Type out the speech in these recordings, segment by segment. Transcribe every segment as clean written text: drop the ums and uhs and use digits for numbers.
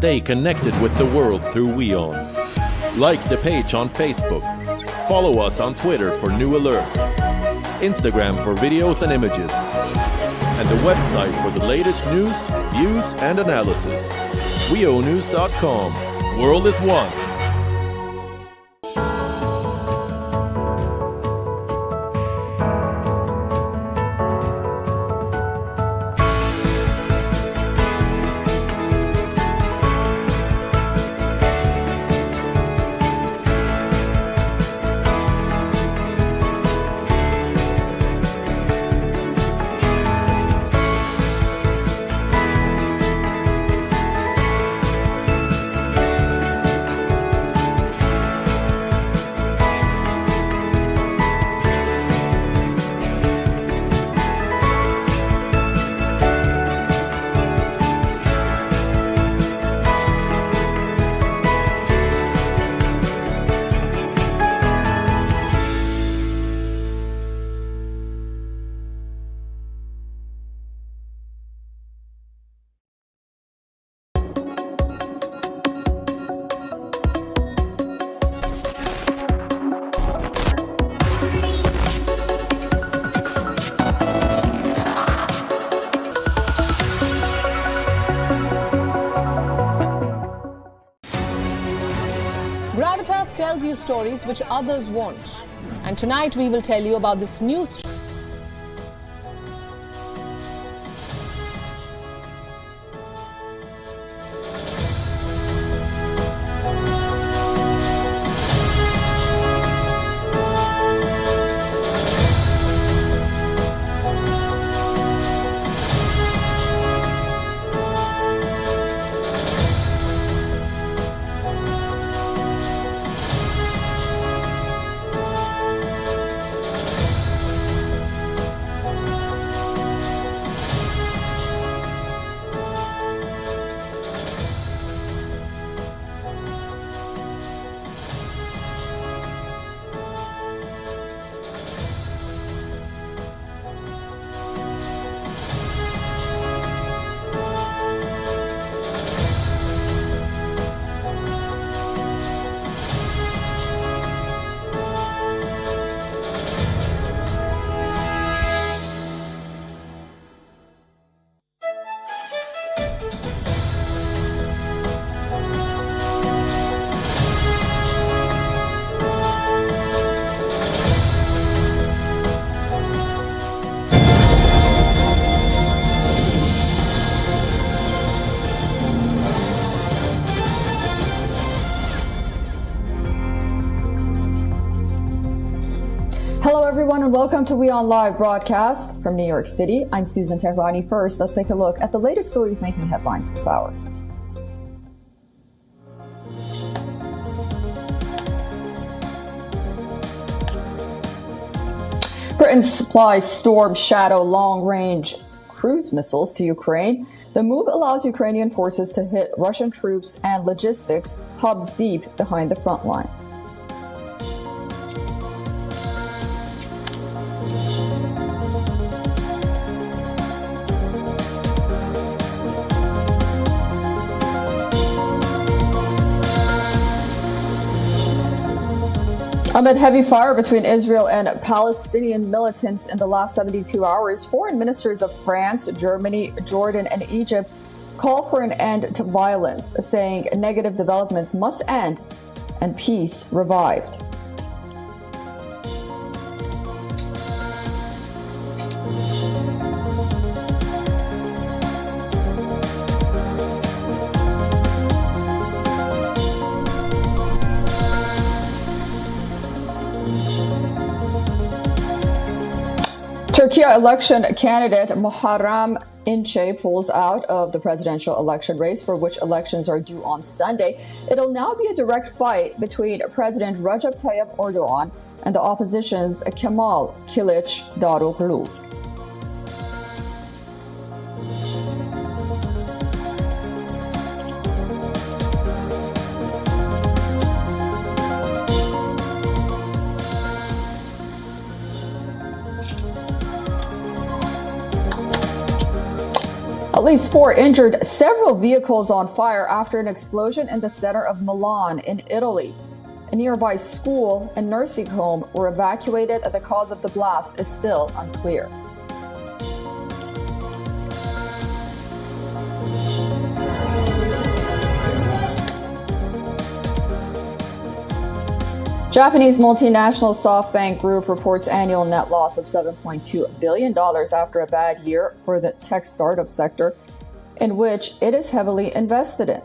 stay connected with the world through WION. Like the page on Facebook. Follow us on Twitter for new alerts. Instagram for videos and images. And the website for the latest news, views, and analysis. WIONews.com. World is one. Gravitas tells you stories which others won't. And tonight we will tell you about this new story. Hello everyone and welcome to WION Live Broadcast from New York City. I'm Susan Tehrani. First, let's take a look at the latest stories making headlines this hour. Britain supplies Storm Shadow long-range cruise missiles to Ukraine. The move allows Ukrainian forces to hit Russian troops and logistics hubs deep behind the front line. Amid heavy fire between Israel and Palestinian militants in the last 72 hours, foreign ministers of France, Germany, Jordan, and Egypt call for an end to violence, saying negative developments must end and peace revived. Turkey election candidate Muharrem İnce pulls out of the presidential election race, for which elections are due on Sunday. It'll now be a direct fight between President Recep Tayyip Erdogan and the opposition's Kemal Kılıçdaroğlu. least 4 injured, several vehicles on fire after an explosion in the center of Milan in Italy. A nearby school and nursing home were evacuated. The cause of the blast is still unclear. Japanese multinational SoftBank Group reports annual net loss of $7.2 billion after a bad year for the tech startup sector, in which it is heavily invested in.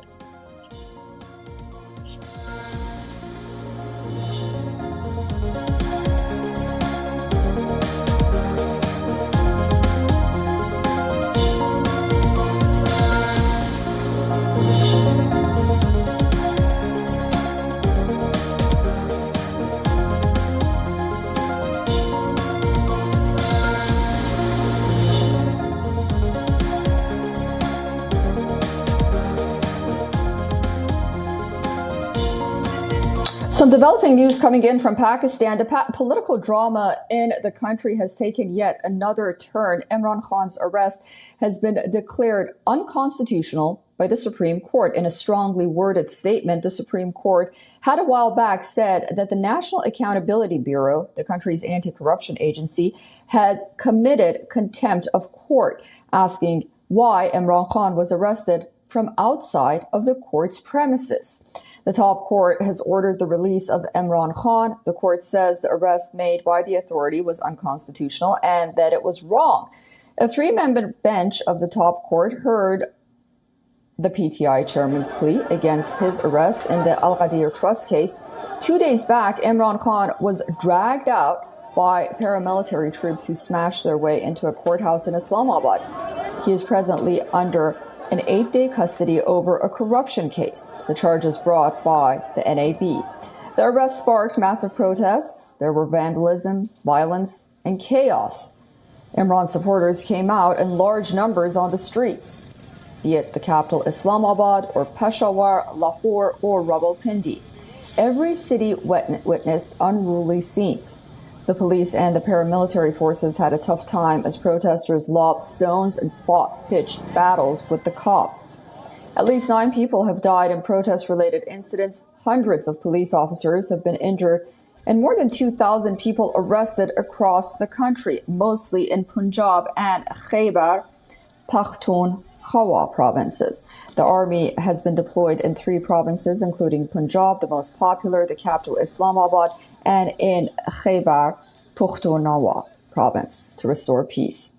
Some developing news coming in from Pakistan. The political drama in the country has taken yet another turn. Imran Khan's arrest has been declared unconstitutional by the Supreme Court. In a strongly worded statement, the Supreme Court had a while back said that the National Accountability Bureau, the country's anti-corruption agency, had committed contempt of court, asking why Imran Khan was arrested from outside of the court's premises. The top court has ordered the release of Imran Khan. The court says the arrest made by the authority was unconstitutional and that it was wrong. A 3-member bench of the top court heard the PTI chairman's plea against his arrest in the Al Ghadir Trust case. 2 days back, Imran Khan was dragged out by paramilitary troops who smashed their way into a courthouse in Islamabad. He is presently under an 8-day custody over a corruption case. The charges brought by the NAB. The arrest sparked massive protests. There were vandalism, violence, and chaos. Imran supporters came out in large numbers on the streets, be it the capital Islamabad or Peshawar, Lahore, or Rawalpindi. Every city witnessed unruly scenes. The police and the paramilitary forces had a tough time as protesters lobbed stones and fought pitched battles with the cop. At least 9 people have died in protest-related incidents. Hundreds of police officers have been injured and more than 2,000 people arrested across the country, mostly in Punjab and Khyber Pakhtunkhwa provinces. The army has been deployed in 3 provinces, including Punjab, the most popular, the capital Islamabad, and in Khyber Pakhtunkhwa province to restore peace.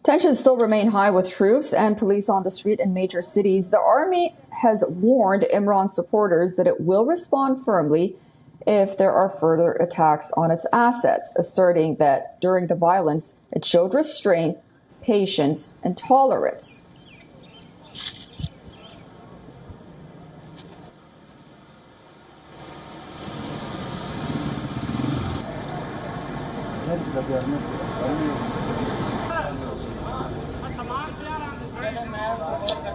Tensions still remain high with troops and police on the street in major cities. The army has warned Imran supporters that it will respond firmly if there are further attacks on its assets, asserting that during the violence it showed restraint, patience, and tolerance.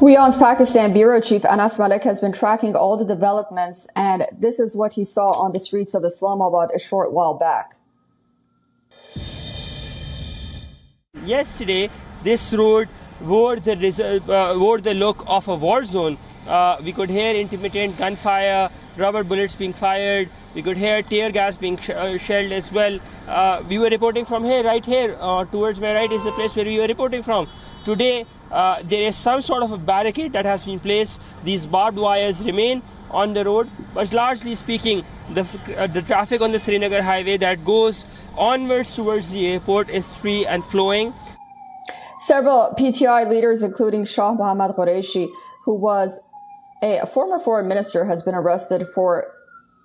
WION's Pakistan Bureau Chief Anas Malik has been tracking all the developments, and this is what he saw on the streets of Islamabad a short while back. Yesterday, this road wore the look of a war zone. We could hear intermittent gunfire, rubber bullets being fired. We could hear tear gas being shelled as well. We were reporting from here, right here. Towards my right is the place where we were reporting from. Today, there is some sort of a barricade that has been placed. These barbed wires remain on the road, but largely speaking, the traffic on the Srinagar highway that goes onwards towards the airport is free and flowing. Several PTI leaders, including Shah Mohammad Qureshi, who was a former foreign minister, has been arrested for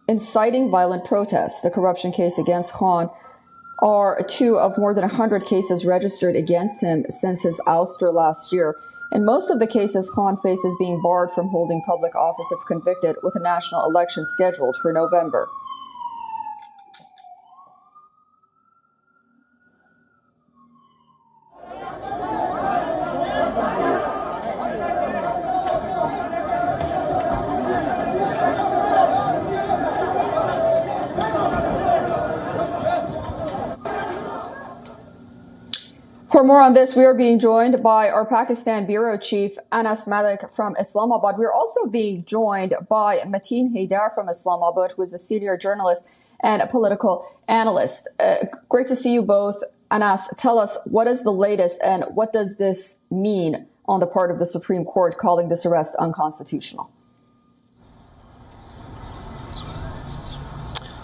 inciting violent protests. The corruption case against Khan are 2 of more than 100 cases registered against him since his ouster last year. In most of the cases, Khan faces being barred from holding public office if convicted, with a national election scheduled for November. For more on this, we are being joined by our Pakistan Bureau Chief, Anas Malik from Islamabad. We're also being joined by Mateen Haidar from Islamabad, who is a senior journalist and a political analyst. Great to see you both. Anas, tell us, what is the latest and what does this mean on the part of the Supreme Court calling this arrest unconstitutional?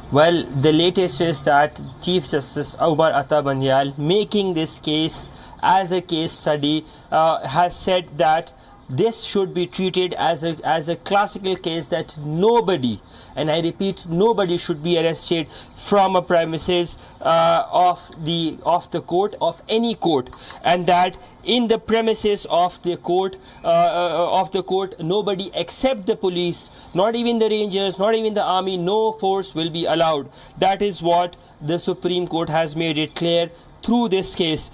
Well, the latest is that Chief Justice Umar Atta Banyal, making this case as a case study, has said that this should be treated as a classical case, that nobody, and I repeat, nobody should be arrested from a premises of the court, of any court, and that in the premises of the court, nobody except the police, not even the rangers, not even the army, no force will be allowed. That is what the Supreme Court has made it clear through this case.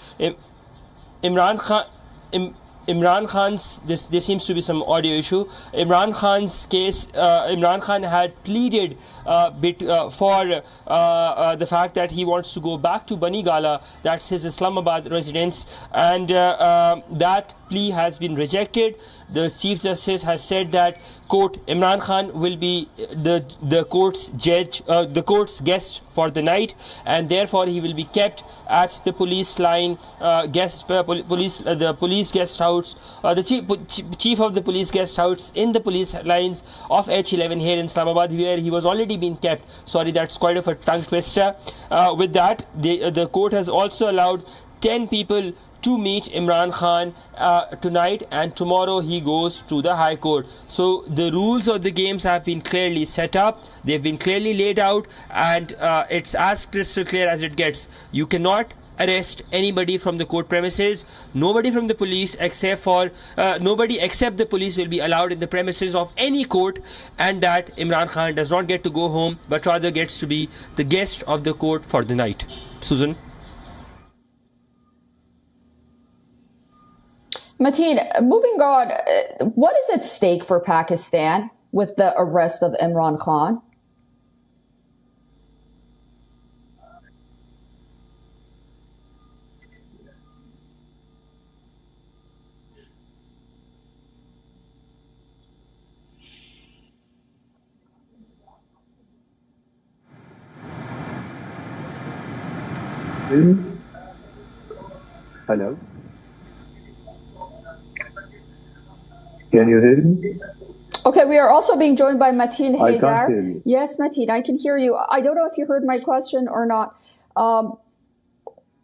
Imran Khan's, there seems to be some audio issue. Imran Khan's case, Imran Khan had pleaded for the fact that he wants to go back to Bani Gala, that's his Islamabad residence, and that plea has been rejected. The Chief Justice has said that, quote, Imran Khan will be the court's judge, the court's guest for the night, and therefore he will be kept at the police line, the police guest house, the chief of the police guest house in the police lines of H11 here in Islamabad, where he was already being kept. Sorry, that's quite of a tongue twister. With that, the court has also allowed 10 people to meet Imran Khan tonight, and tomorrow he goes to the High Court. So the rules of the games have been clearly set up, they've been clearly laid out, and it's as crystal clear as it gets. You cannot arrest anybody from the court premises. Nobody from the police except the police will be allowed in the premises of any court, and that Imran Khan does not get to go home, but rather gets to be the guest of the court for the night. Susan? Mateen, moving on, what is at stake for Pakistan with the arrest of Imran Khan? Hello? Can you hear me? Okay, we are also being joined by Mateen Haidar. I can't hear you. Yes, Mateen, I can hear you. I don't know if you heard my question or not.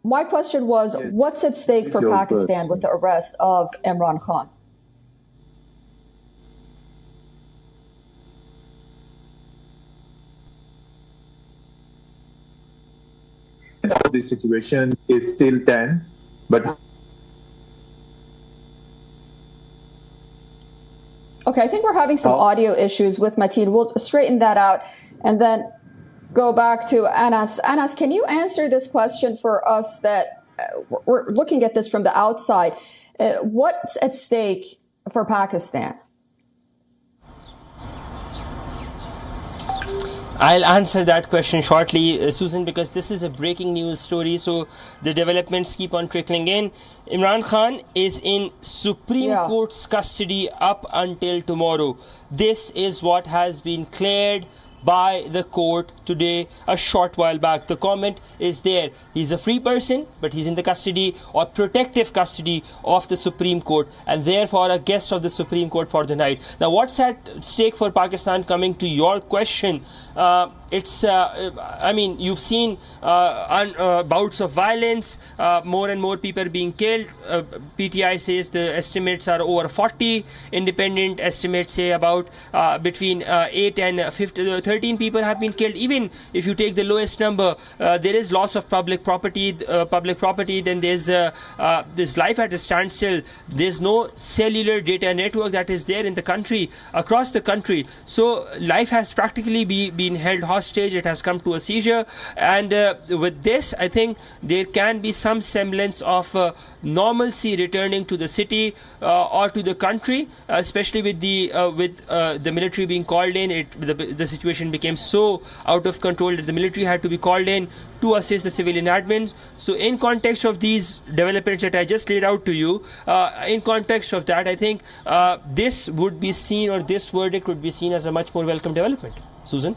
My question was, yes, what's at stake for Pakistan with the arrest of Imran Khan? The situation is still tense, but okay, I think we're having some audio issues with Mateen. We'll straighten that out and then go back to Anas. Anas, can you answer this question for us that we're looking at this from the outside? What's at stake for Pakistan? I'll answer that question shortly, Susan, because this is a breaking news story, so the developments keep on trickling in. Imran Khan is in Supreme Court's custody up until tomorrow. This is what has been cleared by the court today, a short while back. The comment is there. He's a free person, but he's in the custody or protective custody of the Supreme Court, and therefore a guest of the Supreme Court for the night. Now, what's at stake for Pakistan, coming to your question? I mean, you've seen bouts of violence, more and more people being killed. PTI says the estimates are over 40. Independent estimates say about between 8 and 13 people have been killed. Even if you take the lowest number, there is loss of public property. Then there's life at a standstill. There's no cellular data network that is there in the country, across the country. So life has practically been held hostage. It has come to a seizure, and with this, I think there can be some semblance of normalcy returning to the city or to the country, especially with the military being called in. The situation situation became so out of control that the military had to be called in to assist the civilian admins. So in context of these developments that I just laid out to you, in context of that, I think this would be seen, or this verdict would be seen as a much more welcome development. Susan?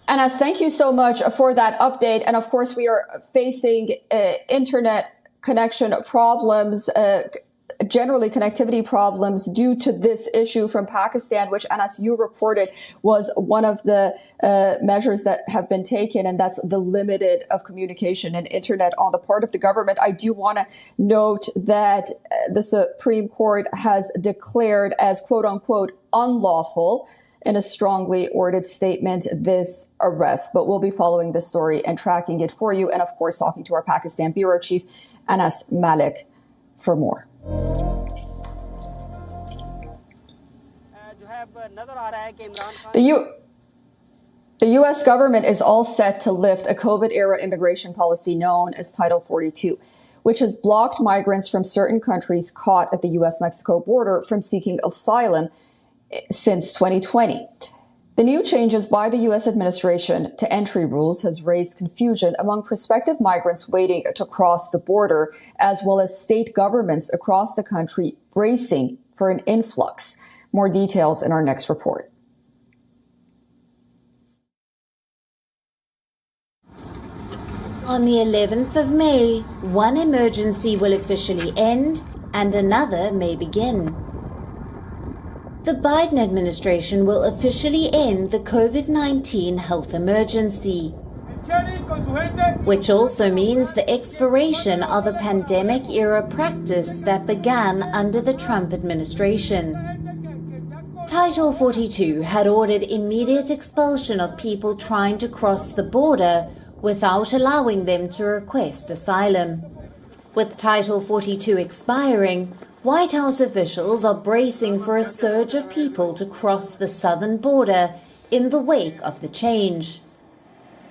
Anas, thank you so much for that update. And of course, we are facing internet connection problems, generally connectivity problems due to this issue from Pakistan, which, Anas, you reported was one of the measures that have been taken, and that's the limited of communication and internet on the part of the government. I do want to note that the Supreme Court has declared as quote unquote unlawful in a strongly worded statement this arrest. But we'll be following this story and tracking it for you. And of course, talking to our Pakistan Bureau Chief, Anas Malik, for more. The U.S. government is all set to lift a COVID-era immigration policy known as Title 42, which has blocked migrants from certain countries caught at the U.S.-Mexico border from seeking asylum since 2020. The new changes by the U.S. administration to entry rules has raised confusion among prospective migrants waiting to cross the border, as well as state governments across the country bracing for an influx. More details in our next report. On the 11th of May, one emergency will officially end and another may begin. The Biden administration will officially end the COVID-19 health emergency, which also means the expiration of a pandemic-era practice that began under the Trump administration. Title 42 had ordered immediate expulsion of people trying to cross the border without allowing them to request asylum. With Title 42 expiring, White House officials are bracing for a surge of people to cross the southern border in the wake of the change.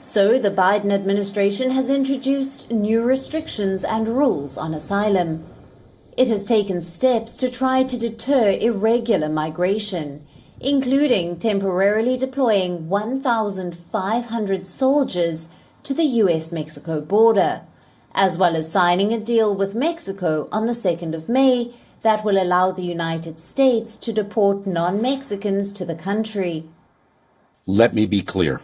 So the Biden administration has introduced new restrictions and rules on asylum. It has taken steps to try to deter irregular migration, including temporarily deploying 1,500 soldiers to the U.S.-Mexico border, as well as signing a deal with Mexico on the 2nd of May that will allow the United States to deport non-Mexicans to the country. Let me be clear.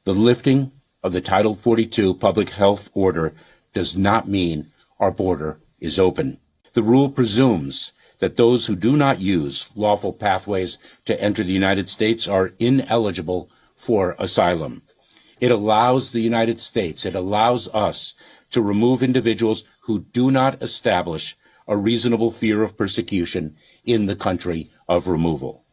The lifting of the Title 42 public health order does not mean our border is open. The rule presumes that those who do not use lawful pathways to enter the United States are ineligible for asylum. It allows the United States, it allows us to remove individuals who do not establish a reasonable fear of persecution in the country of removal.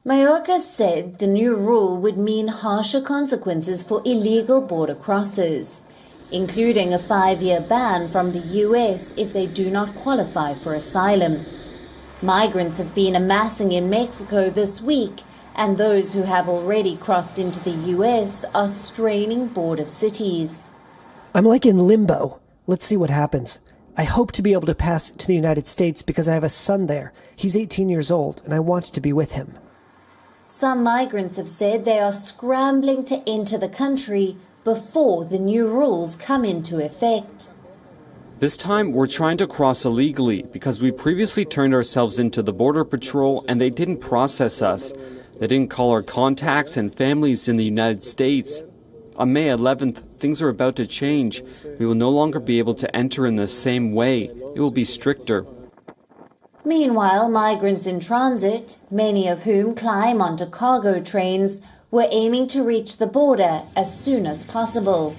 Mayorkas said the new rule would mean harsher consequences for illegal border crossers, including a 5-year ban from the U.S. if they do not qualify for asylum. Migrants have been amassing in Mexico this week, and those who have already crossed into the U.S. are straining border cities. I'm like in limbo. Let's see what happens. I hope to be able to pass to the United States because I have a son there. He's 18 years old, and I want to be with him. Some migrants have said they are scrambling to enter the country before the new rules come into effect. This time, we're trying to cross illegally because we previously turned ourselves into the Border Patrol and they didn't process us. They didn't call our contacts and families in the United States. On May 11th, things are about to change. We will no longer be able to enter in the same way. It will be stricter. Meanwhile, migrants in transit, many of whom climb onto cargo trains, were aiming to reach the border as soon as possible.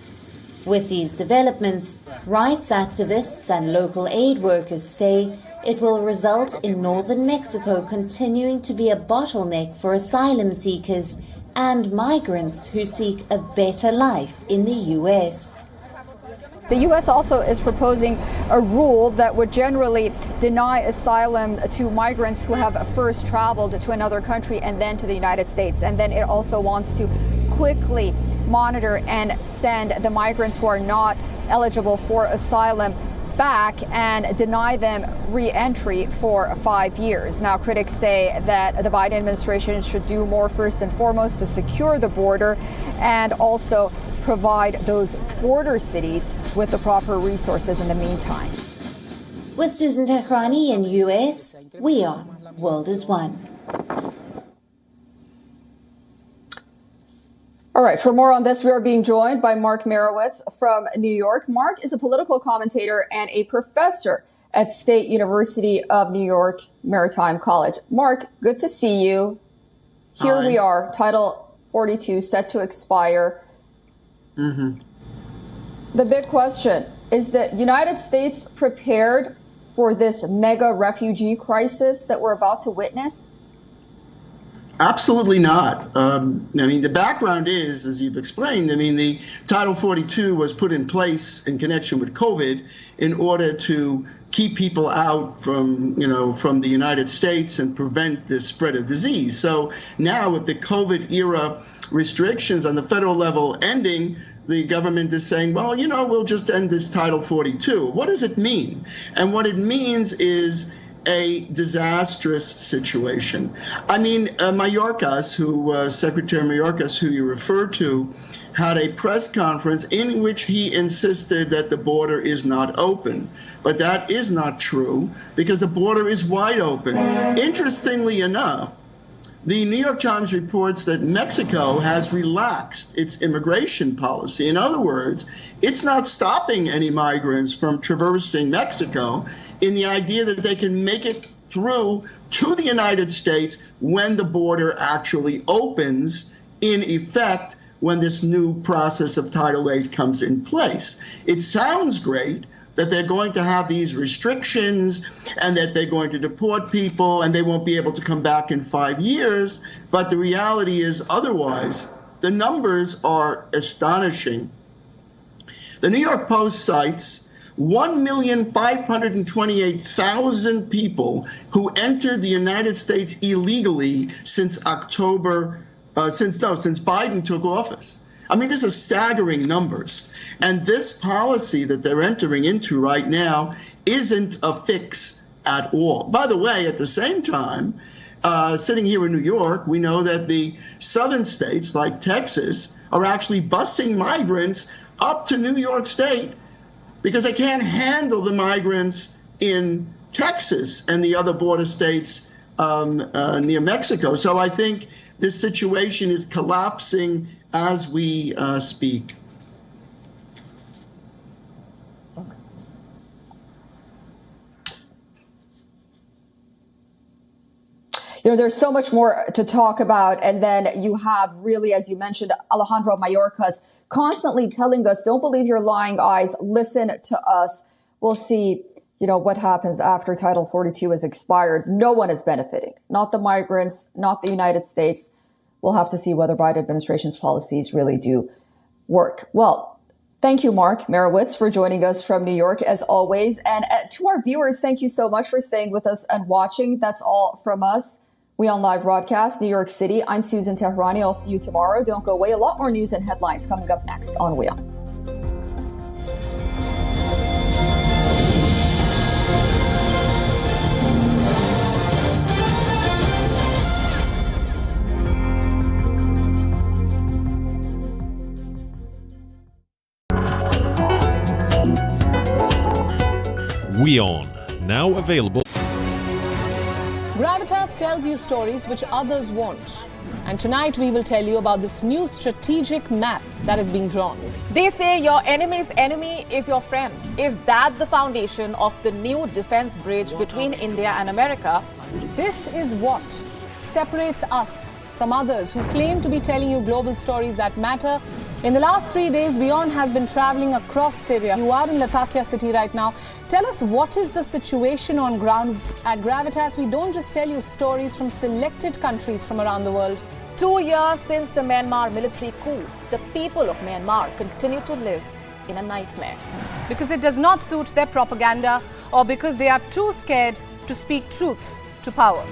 With these developments, rights activists and local aid workers say it will result in northern Mexico continuing to be a bottleneck for asylum seekers and migrants who seek a better life in the U.S. The U.S. also is proposing a rule that would generally deny asylum to migrants who have first traveled to another country and then to the United States. And then it also wants to quickly monitor and send the migrants who are not eligible for asylum back and deny them re-entry for 5 years. Now, critics say that the Biden administration should do more first and foremost to secure the border and also provide those border cities with the proper resources in the meantime. With Susan Tehrani in US, WION World is One. All right, for more on this, we are being joined by Mark Merowitz from New York. Mark is a political commentator and a professor at State University of New York Maritime College. Mark, good to see you. Here we are, Title 42 set to expire. The big question, is the United States prepared for this mega refugee crisis that we're about to witness? Absolutely not. The background is, as you've explained, the Title 42 was put in place in connection with COVID in order to keep people out from the United States and prevent the spread of disease. So now with the COVID era restrictions on the federal level ending, the government is saying, well, we'll just end this Title 42. What does it mean? And what it means is a disastrous situation. Mayorkas, Secretary Mayorkas, who you referred to, had a press conference in which he insisted that the border is not open. But that is not true because the border is wide open. Interestingly enough, the New York Times reports that Mexico has relaxed its immigration policy. In other words, it's not stopping any migrants from traversing Mexico in the idea that they can make it through to the United States when the border actually opens, in effect, when this new process of Title VIII comes in place. It sounds great that they're going to have these restrictions and that they're going to deport people and they won't be able to come back in 5 years. But the reality is otherwise. The numbers are astonishing. The New York Post cites 1,528,000 people who entered the United States illegally since Biden took office. These are staggering numbers. And this policy that they're entering into right now isn't a fix at all. By the way, at the same time, sitting here in New York, we know that the southern states like Texas are actually busing migrants up to New York State because they can't handle the migrants in Texas and the other border states near Mexico. So I think this situation is collapsing as we speak. There's so much more to talk about. And then you have really, as you mentioned, Alejandro Mayorkas constantly telling us, don't believe your lying eyes, listen to us. We'll see, what happens after Title 42 is expired. No one is benefiting, not the migrants, not the United States. We'll have to see whether Biden administration's policies really do work. Well, thank you, Mark Merowitz, for joining us from New York, as always. And to our viewers, thank you so much for staying with us and watching. That's all from us. WION Live Broadcast, New York City. I'm Susan Tehrani. I'll see you tomorrow. Don't go away. A lot more news and headlines coming up next on WION. WION, now available. Gravitas tells you stories which others won't. And tonight we will tell you about this new strategic map that is being drawn. They say your enemy's enemy is your friend. Is that the foundation of the new defense bridge between India and America? This is what separates us from others who claim to be telling you global stories that matter. In the last 3 days, WION has been traveling across Syria. You are in Latakia city right now. Tell us, what is the situation on ground? At Gravitas, we don't just tell you stories from selected countries from around the world. 2 years since the Myanmar military coup, the people of Myanmar continue to live in a nightmare. Because it does not suit their propaganda, or because they are too scared to speak truth to power.